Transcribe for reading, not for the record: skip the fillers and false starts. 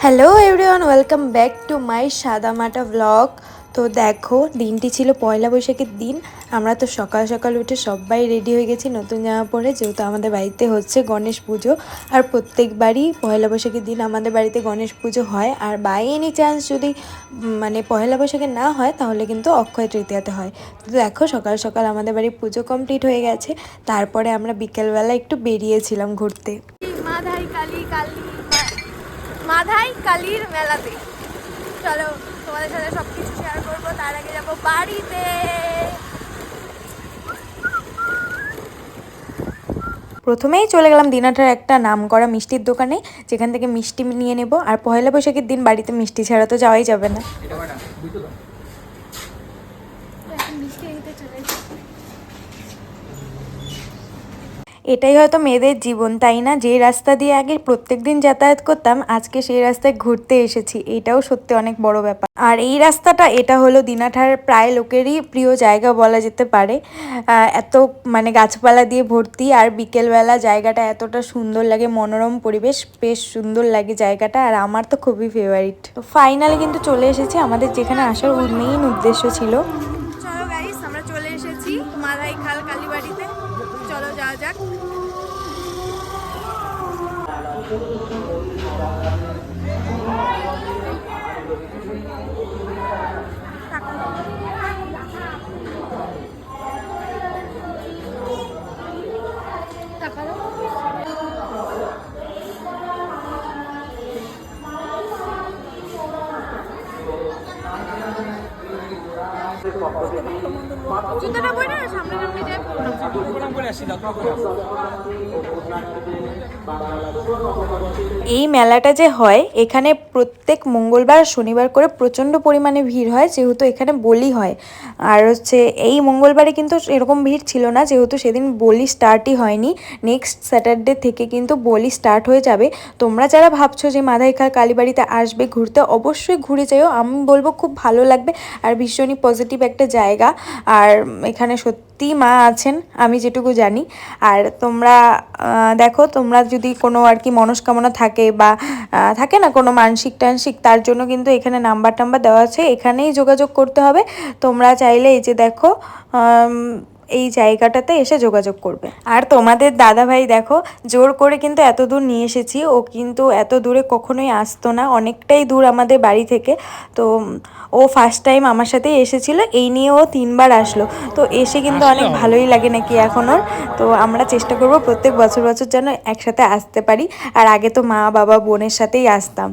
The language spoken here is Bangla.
Hello everyone, welcome back to my সাদামাটা ব্লগ। তো দেখো, দিনটি ছিল পয়লা বৈশাখের দিন। আমরা তো সকাল সকাল উঠে সবাই রেডি হয়ে গেছি নতুন জামা পরে, যেহেতু আমাদের বাড়িতে হচ্ছে গণেশ পুজো। আর প্রত্যেকবারই পয়লা বৈশাখের দিন আমাদের বাড়িতে গণেশ পুজো হয়। আর বাই এনি চান্স যদি মানে পয়লা বৈশাখে না হয়, তাহলে কিন্তু অক্ষয় তৃতীয়াতে হয়। তো দেখো, সকাল সকাল আমাদের বাড়ির পুজো কমপ্লিট হয়ে গেছে। তারপরে আমরা বিকেলবেলা একটু বেরিয়েছিলাম ঘুরতে। মাধাই কালীর মেলাতে চলো, তোমাদের সাথে সবকিছু শেয়ার করবো। তার আগে যাবো বাড়িতে। প্রথমেই চলে গেলাম দিনাটার একটা নামকরা মিষ্টির দোকানে, যেখান থেকে মিষ্টি নিয়ে নেব। আর পয়লা বৈশাখের দিন বাড়িতে মিষ্টি ছাড়া তো যাওয়াই যাবে না। এটাই হয়তো মেয়েদের জীবন, তাই না? যে রাস্তা দিয়ে আগে প্রত্যেক দিন যাতায়াত করতাম, আজকে সেই রাস্তায় ঘুরতে এসেছি। এটাও সত্যি অনেক বড় ব্যাপার। আর এই রাস্তাটা, এটা হলো দিনাঠার প্রায় লোকেরই প্রিয় জায়গা বলা যেতে পারে। এত মানে গাছপালা দিয়ে ভর্তি, আর বিকেলবেলা জায়গাটা এতটা সুন্দর লাগে, মনোরম পরিবেশ, বেশ সুন্দর লাগে জায়গাটা। আর আমার তো খুবই ফেভারিট। তো ফাইনালি কিন্তু চলে এসেছি আমাদের যেখানে আসার মেইন উদ্দেশ্য ছিল। চলো গাইস, আমরা চলে এসেছি মাধাই খাল কালীবাড়িতে। চলো যাওয়া যাক। জুতোটা বই না, সামনে সামনে যায়। এই মেলাটা যে হয় এখানে প্রত্যেক মঙ্গলবার শনিবার করে প্রচণ্ড পরিমাণে ভিড় হয়, যেহেতু এখানে বলি হয়। আর হচ্ছে এই মঙ্গলবারে কিন্তু এরকম ভিড় ছিল না, যেহেতু সেদিন বলি স্টার্টই হয়নি। নেক্সট স্যাটারডে থেকে কিন্তু বলি স্টার্ট হয়ে যাবে। তোমরা যারা ভাবছো যে মাধাইখাল কালীবাড়িতে আসবে ঘুরতে, অবশ্যই ঘুরে যাও। আমি বলবো খুব ভালো লাগবে, আর ভীষণই পজিটিভ একটা জায়গা। আর এখানে সত্যি মা আছেন, আমি যেটুকু জানি। আর তোমরা দেখো, তোমরা যদি কোনো আর কি মনস্কামনা থাকে বা থাকে না কোনো মানসিক টানসিক, তার জন্য কিন্তু এখানে নাম্বার টাম্বার দেওয়া আছে, এখানেই যোগাযোগ করতে হবে। তোমরা চাইলে এই যে দেখো, এই জায়গাটাতে এসে যোগাযোগ করবে। আর তোমাদের দাদাভাই দেখো, জোর করে কিন্তু এত দূর নিয়ে এসেছি। ও কিন্তু এত দূরে কখনোই আসতো না, অনেকটাই দূর আমাদের বাড়ি থেকে। তো ও ফার্স্ট টাইম আমার সাথেই এসেছিল, এই নিয়ে ও 3বার আসলো। তো এসে কিন্তু অনেক ভালোই লাগে নাকি এখন ওর। তো আমরা চেষ্টা করব প্রত্যেক বছর বছর যেন একসাথে আসতে পারি। আর আগে তো মা বাবা বোনের সাথেই আসতাম।